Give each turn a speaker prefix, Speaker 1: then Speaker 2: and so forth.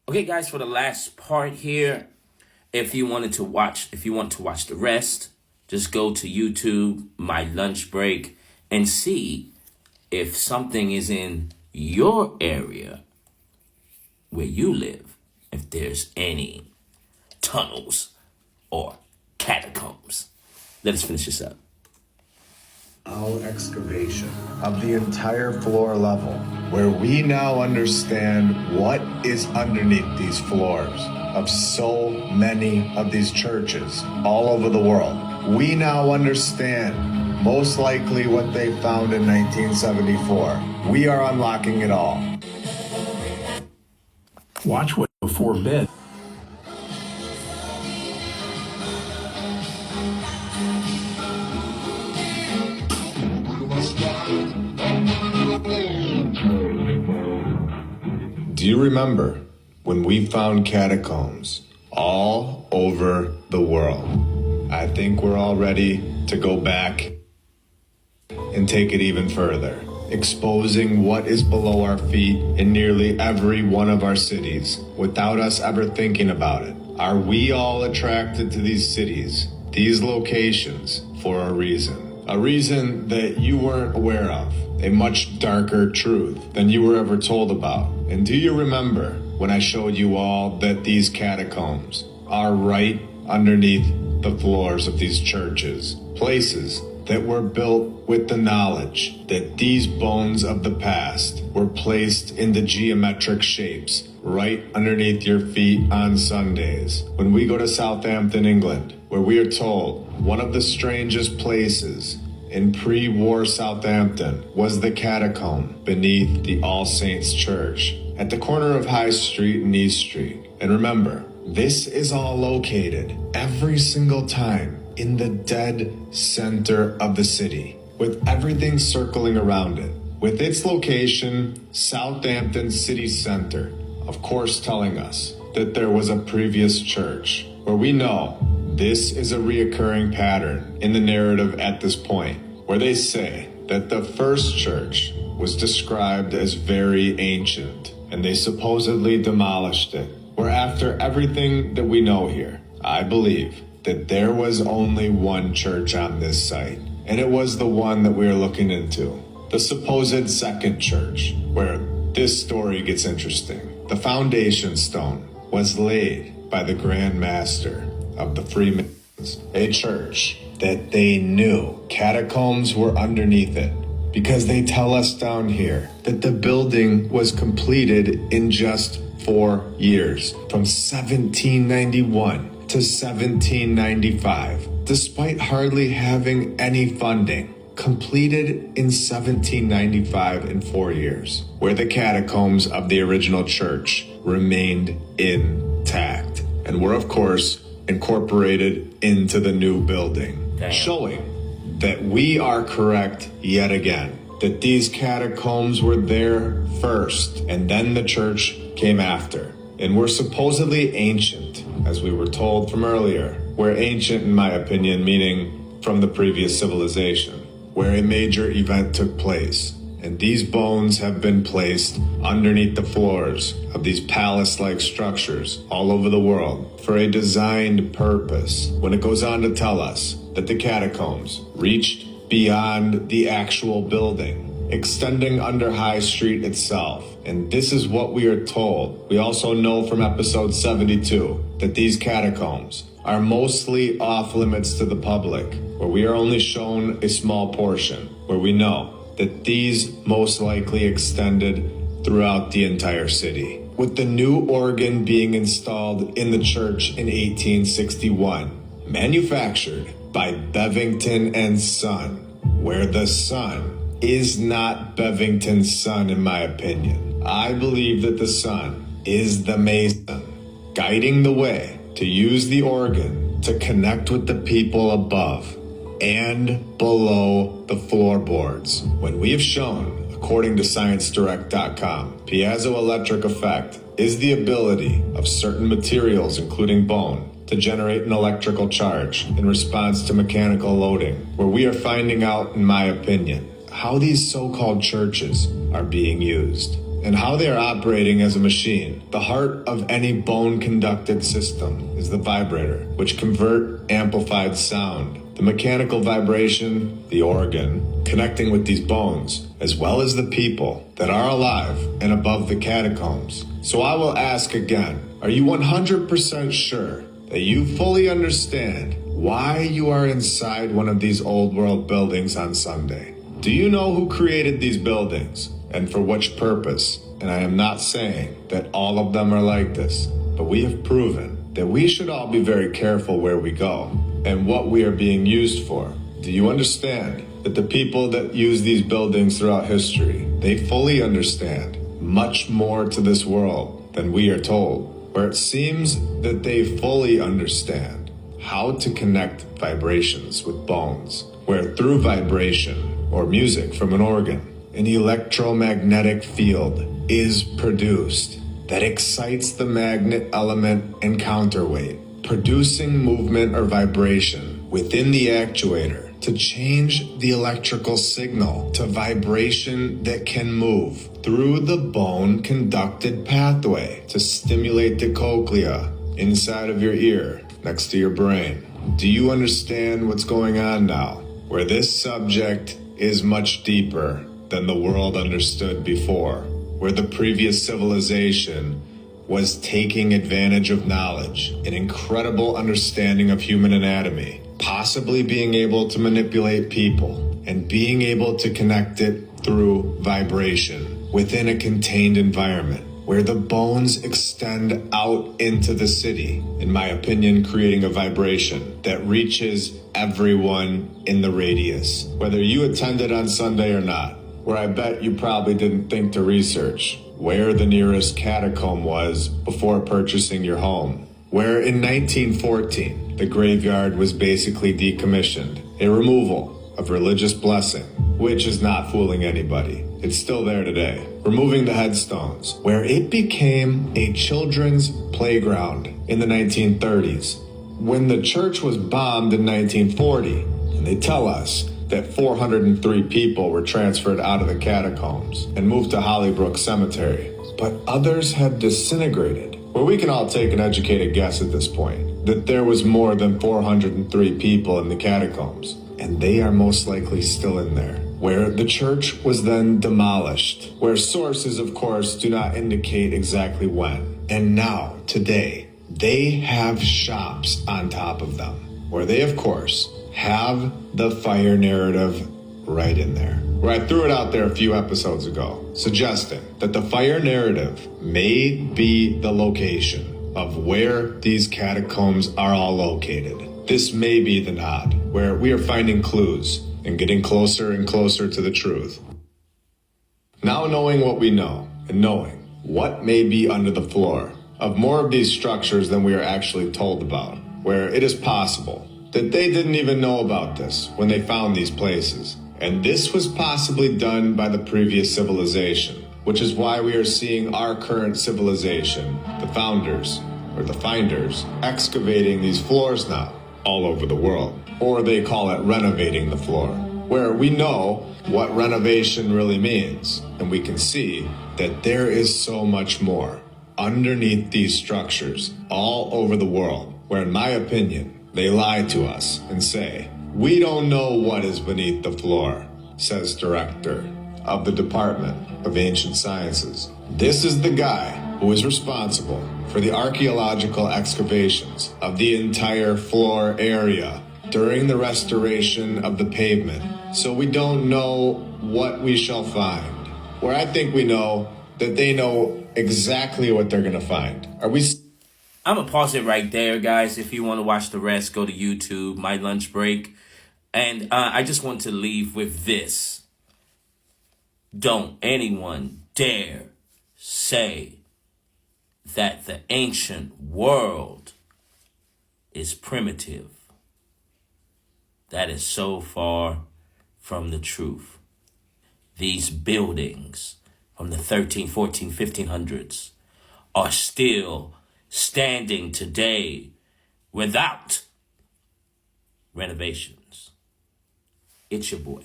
Speaker 1: Okay, guys, for the last part here, if you want to watch the rest, just go to YouTube, my lunch break, and see if something is in your area where you live, if there's any tunnels or catacombs. Let us finish this up.
Speaker 2: Our excavation of the entire floor level, where we now understand what is underneath these floors of so many of these churches all over the world. We now understand most likely what they found in 1974. We are unlocking it all.
Speaker 3: Watch what before bed.
Speaker 2: Do you remember when we found catacombs all over the world? I think we're all ready to go back and take it even further, exposing what is below our feet in nearly every one of our cities without us ever thinking about it. Are we all attracted to these cities, these locations, for a reason that you weren't aware of, a much darker truth than you were ever told about? And do you remember when I showed you all that these catacombs are right underneath the floors of these churches, places that were built with the knowledge that these bones of the past were placed into geometric shapes right underneath your feet on Sundays? When we go to Southampton, England, where we are told one of the strangest places in pre-war Southampton was the catacomb beneath the All Saints Church at the corner of High Street and East Street. And remember, this is all located every single time in the dead center of the city, with everything circling around it. With its location, Southampton city center, of course telling us that there was a previous church, where we know this is a reoccurring pattern in the narrative at this point, where they say that the first church was described as very ancient, and they supposedly demolished it. Where after everything that we know here, I believe that there was only one church on this site, and it was the one that we are looking into, the supposed second church, where this story gets interesting. The foundation stone was laid by the Grand Master of the Freemasons, a church that they knew catacombs were underneath it, because they tell us down here that the building was completed in just 4 years, from 1791 to 1795, despite hardly having any funding. Completed in 1795 in 4 years, where the catacombs of the original church remained intact and were, of course, incorporated into the new building.
Speaker 1: Damn.
Speaker 2: Showing that we are correct yet again, that these catacombs were there first and then the church came after, and were supposedly ancient, as we were told from earlier. Where ancient, in my opinion, meaning from the previous civilization, where a major event took place, and these bones have been placed underneath the floors of these palace-like structures all over the world for a designed purpose, when it goes on to tell us that the catacombs reached beyond the actual building, extending under High Street itself. And this is what we are told. We also know from episode 72 that these catacombs are mostly off limits to the public, where we are only shown a small portion, where we know that these most likely extended throughout the entire city. With the new organ being installed in the church in 1861, manufactured by Bevington and Son, where the son is not Bevington's son, in my opinion. I believe that the son is the mason, guiding the way to use the organ to connect with the people above and below the floorboards. When we have shown, according to ScienceDirect.com, piezoelectric effect is the ability of certain materials, including bone, to generate an electrical charge in response to mechanical loading, where we are finding out, in my opinion, how these so-called churches are being used. and how they are operating as a machine. The heart of any bone-conducted system is the vibrator, which convert amplified sound. The mechanical vibration, the organ, connecting with these bones, as well as the people that are alive and above the catacombs. So I will ask again, are you 100% sure that you fully understand why you are inside one of these old world buildings on Sunday? Do you know who created these buildings and for which purpose? And I am not saying that all of them are like this, but we have proven that we should all be very careful where we go and what we are being used for. Do you understand that the people that use these buildings throughout history, they fully understand much more to this world than we are told, where it seems that they fully understand how to connect vibrations with bones, where through vibration or music from an organ, an electromagnetic field is produced that excites the magnet element and counterweight, producing movement or vibration within the actuator to change the electrical signal to vibration that can move through the bone conducted pathway to stimulate the cochlea inside of your ear next to your brain. Do you understand what's going on now? Where this subject is much deeper than the world understood before, where the previous civilization was taking advantage of knowledge, an incredible understanding of human anatomy, possibly being able to manipulate people, and being able to connect it through vibration within a contained environment, where the bones extend out into the city, in my opinion, creating a vibration that reaches everyone in the radius, whether you attended on Sunday or not, where I bet you probably didn't think to research where the nearest catacomb was before purchasing your home, where in 1914, the graveyard was basically decommissioned, a removal of religious blessing, which is not fooling anybody. It's still there today. Removing the headstones, where it became a children's playground in the 1930s, when the church was bombed in 1940, and they tell us that 403 people were transferred out of the catacombs and moved to Hollybrook Cemetery, but others had disintegrated, where we can all take an educated guess at this point that there was more than 403 people in the catacombs, and they are most likely still in there, where the church was then demolished, where sources, of course, do not indicate exactly when. And now, today, they have shops on top of them, where they, of course, have the fire narrative right in there. Where I threw it out there a few episodes ago, suggesting that the fire narrative may be the location of where these catacombs are all located. This may be the nod, where we are finding clues and getting closer and closer to the truth. Now knowing what we know, and knowing what may be under the floor of more of these structures than we are actually told about, where it is possible that they didn't even know about this when they found these places. And this was possibly done by the previous civilization, which is why we are seeing our current civilization, the founders, or the finders, excavating these floors now all over the world. Or they call it renovating the floor, where we know what renovation really means. And we can see that there is so much more underneath these structures all over the world, where in my opinion, they lie to us and say, "We don't know what is beneath the floor," says director of the Department of Ancient Sciences. This is the guy who is responsible for the archaeological excavations of the entire floor area during the restoration of the pavement. So we don't know what we shall find. Where I think we know that they know exactly what they're going to find.
Speaker 1: I'm going to pause it right there, guys. If you want to watch the rest, go to YouTube, My Lunch Break. And I just want to leave with this. Don't anyone dare say that the ancient world is primitive. That is so far from the truth. These buildings from the 13, 14, 1500s are still standing today without renovations. It's your boy.